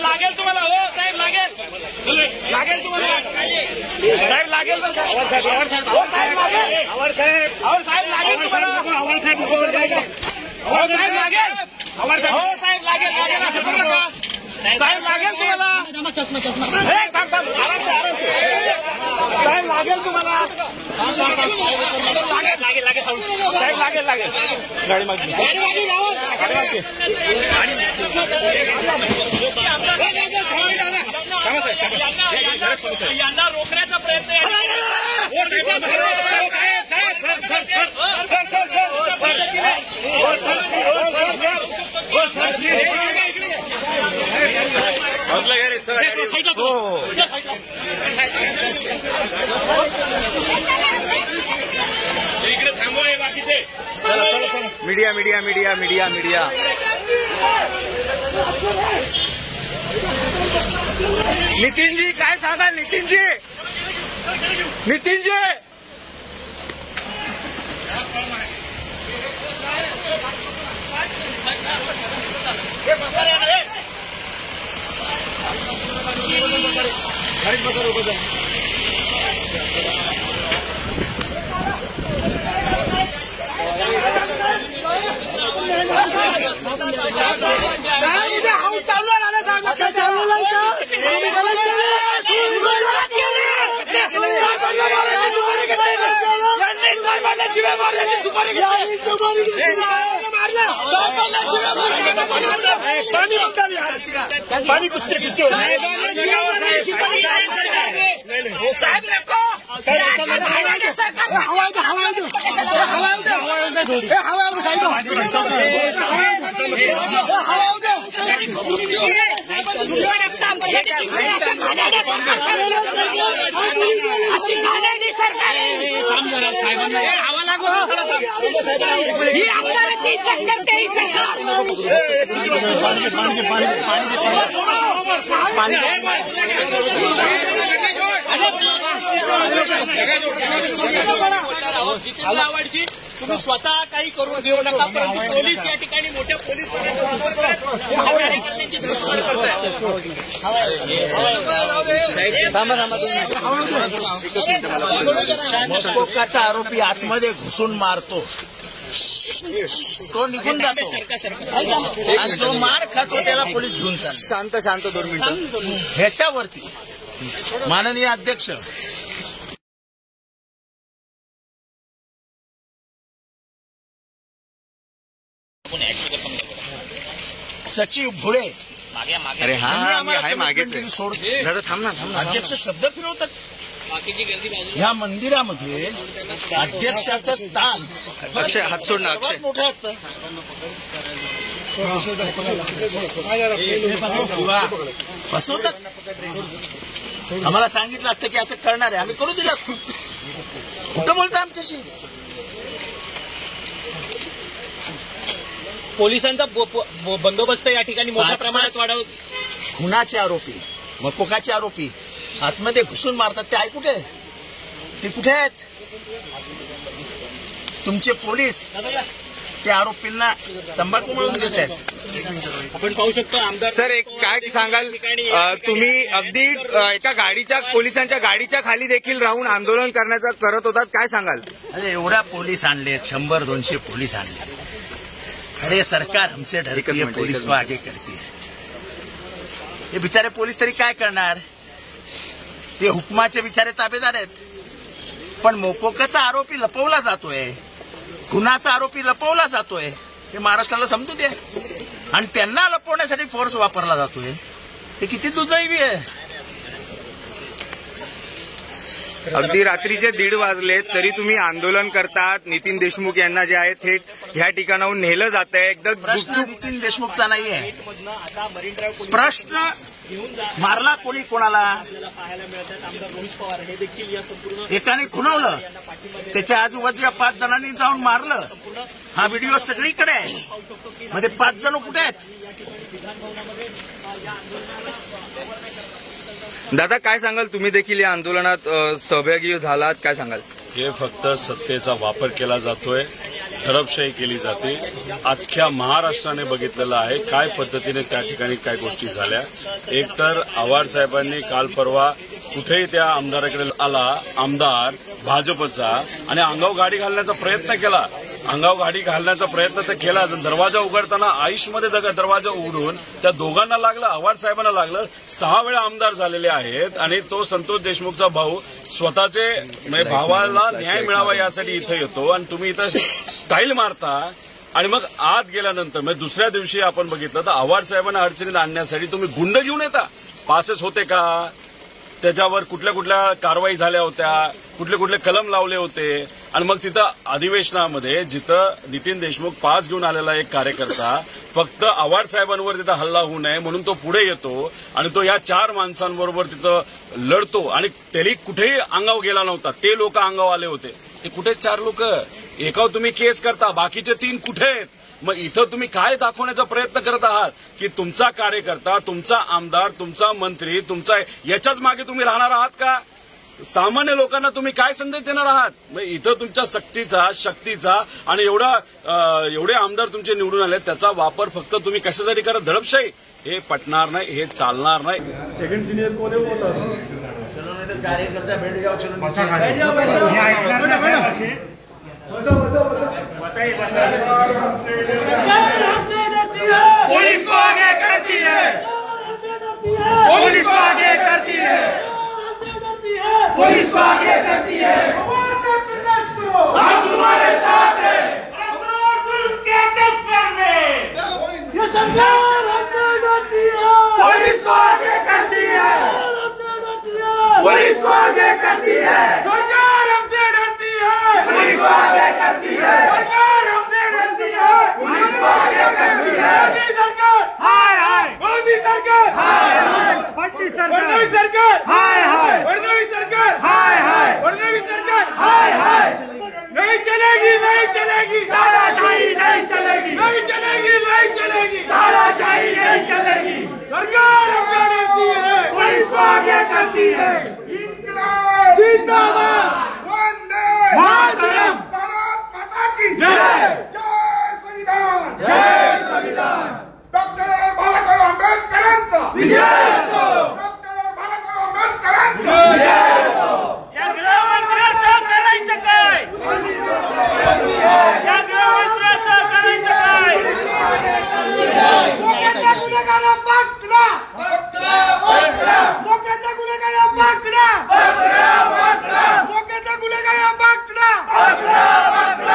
लागेल तुम्हाला हो साहेब, लागेल लागेल तुम्हाला साहेब, लागेल साहेब लागेल तुम्हाला, साहेब लागेल, हो साहेब लागेल, लागेल असं करू नका साहेब, लागेल तुम्हाला, साहेब लागेल तुम्हाला, लागेल लागेल साहेब, लागेल लागेल गाडी मागली, गाडी मागली, यांना रोखण्याचा प्रयत्न इकडे थांबवा बाकीचे, media media media media media Nitinji काय सांगा, नितीनजी, नितीनजी पानी कुस्ते कुस्ते साहेब नको, ही आमदाराची इज्जत करते ही सरकार, तुम्ही स्वतः काही करून देऊ नका, परंतु पोलीस या ठिकाणी मोठ्या पोलीस कार्यकर्त्यांची दुश्मन करतायत. कोकाचा आरोपी आतमध्ये घुसून मारतो, तो निघून जातो आणि जो मार खातो त्याला पोलीस घेऊन चालतात. शांत शांत 2 मिनिटं. ह्याच्यावरती माननीय अध्यक्ष सचिव भुळे, अरे हा आहे मागेच सोड दादा, थांब ना, अध्यक्ष शब्द फिरवतात. ह्या मंदिरामध्ये अध्यक्षाचं स्थान अक्षय हात सोडणं अक्षय मोठं असतं. फसवतात. आम्हाला सांगितलं असतं की असं करणार आहे, आम्ही करू दिलं असतं. कुठं बोलता आमच्याशी? पोलिसांचा बंदोबस्त या ठिकाणी मोठ्या प्रमाणात वाढव. खुनाचे आरोपी, मकोकाचे आरोपी आतमध्ये घुसून मारतात, ते आहे कुठे? ते कुठे आहेत? तुमचे पोलीस त्या आरोपींना तंबाखू मिळवून देत आहेत. आपण पाहू शकतो आमदार. सर एक काय सांगाल, तुम्ही अगदी एका गाडीच्या पोलिसांच्या गाडीच्या खाली देखील राहून आंदोलन करण्याचा करत होतात, काय सांगाल? अरे एवढ्या पोलीस आणले, 100-200 पोलीस आणले. अरे सरकार हमसे डरती है, पुलिस को आगे करती है. हे बिचारे पोलीस तरी काय करणार? ते हुकमाचे बिचारे ताबेदार आहेत. पण मोकोकाचा आरोपी लपवला जातोय, खुनाचा आरोपी लपवला जातोय, हे महाराष्ट्राला समजू दे. आणि त्यांना लपवण्यासाठी फोर्स वापरला जातोय, हे किती दुर्दैवी आहे. अगदी रात्रीचे 1:30 वाजले तरी तुम्ही आंदोलन करतात. नितीन देशमुख यांना जे आहे थेट ह्या ठिकाणाहून नेलं जात आहे. एकदम प्रश्न नितीन देशमुखचा नाहीये. प्रश्न मारला कोणी कोणाला? एकाने खुणवलं, त्याच्या आजूबाजूच्या 5 जणांनी जाऊन मारलं. हा व्हिडिओ सगळीकडे आहे. मध्ये 5 जण कुठे आहेत? दादा काय सांगाल, तुम्ही देखील या आंदोलनात सहभागी झालात, काय सांगाल? हे फक्त सत्तेचा वापर केला जातोय, दडपशाही केली जाते. अख्ख्या महाराष्ट्राने बघितलेलं आहे काय पद्धतीने त्या ठिकाणी काय गोष्टी झाल्या. एक तर आव्हाड साहेबांनी काल परवा कुठेही त्या आमदाराकडे आला आमदार भाजपचा आणि अंगावर गाडी घालण्याचा प्रयत्न केला. अंगावर गाडी घालण्याचा प्रयत्न तर केला. दरवाजा उघडताना आयुषमध्ये दरवाजा उघडून त्या दोघांना लागलं, आव्हाड साहेबांना लागलं. 6 वेळा आमदार झालेले आहेत आणि तो संतोष देशमुखचा भाऊ स्वतःचे भावाला न्याय मिळावा यासाठी इथं येतो आणि तुम्ही इथं स्टाईल मारता. आणि मग आत गेल्यानंतर म्हणजे दुसऱ्या दिवशी आपण बघितलं तर आव्हाड साहेबांना अडचणीत आणण्यासाठी तुम्ही गुंड घेऊन येता. पासेस होते का, त्याच्यावर कुठल्या कुठल्या कारवाई झाल्या होत्या, कुठले कुठले कलम लावले होते. आणि मग तिथं अधिवेशनामध्ये जिथं नितीन देशमुख पास घेऊन आलेला एक कार्यकर्ता फक्त आव्हाड साहेबांवर तिथं हल्ला होऊ नये म्हणून तो पुढे येतो आणि तो या 4 माणसांबरोबर तिथं लढतो आणि तरी कुठेही अंगावर गेला नव्हता. ते लोक अंगावर आले होते. ते कुठे 4 लोक एकावर तुम्ही केस करता, बाकीचे 3 कुठे आहेत? मग इथं तुम्ही काय दाखवण्याचा प्रयत्न करत आहात की तुमचा कार्यकर्ता, तुमचा आमदार, तुमचा मंत्री, तुमचा याच्याच मागे तुम्ही राहणार आहात का? सामान्य लोकांना तुम्ही काय संदेश देणार आहात? मग इथं तुमच्या सक्तीचा, शक्तीचा आणि एवढे आमदार तुमचे निवडून आले त्याचा वापर फक्त तुम्ही कशासाठी करा? दडपशाही. हे पटणार नाही, हे चालणार नाही. सेकंड सिनियर कोण होता? कार्यकर्ता भेट जाओ, पुलिस को आगे करती है, पुलिस को आगे करती है, पुलिस को आगे करती है. हम तुम्हारे साथ हैं. ये सरकार हमसे डरती है, पुलिस को आगे करती है, पुलिस को आगे करती है, सरकार हमसे डरती है, पुलिस को आगे करती है, सरकार हमसे डरती है, पुलिस को आगे करती है. मोदी सरकार हाय हाय, मोदी सरकार हाय हाय, फडणवीस सरकार हाय हाय, फडणवीस सरकार हाय हाय, फडणवीस सरकार हाय हाय. नहीं चलेगी, नहीं चलेगी, तानाशाही नहीं चलेगी, नहीं चलेगी, नहीं चलेगी, तानाशाही नहीं चलेगी. सरकार हमसे डरती है, पुलिस को आगे करती है. इंकलाब जिंदाबाद, वंदे मातरम, भारत माता की जय.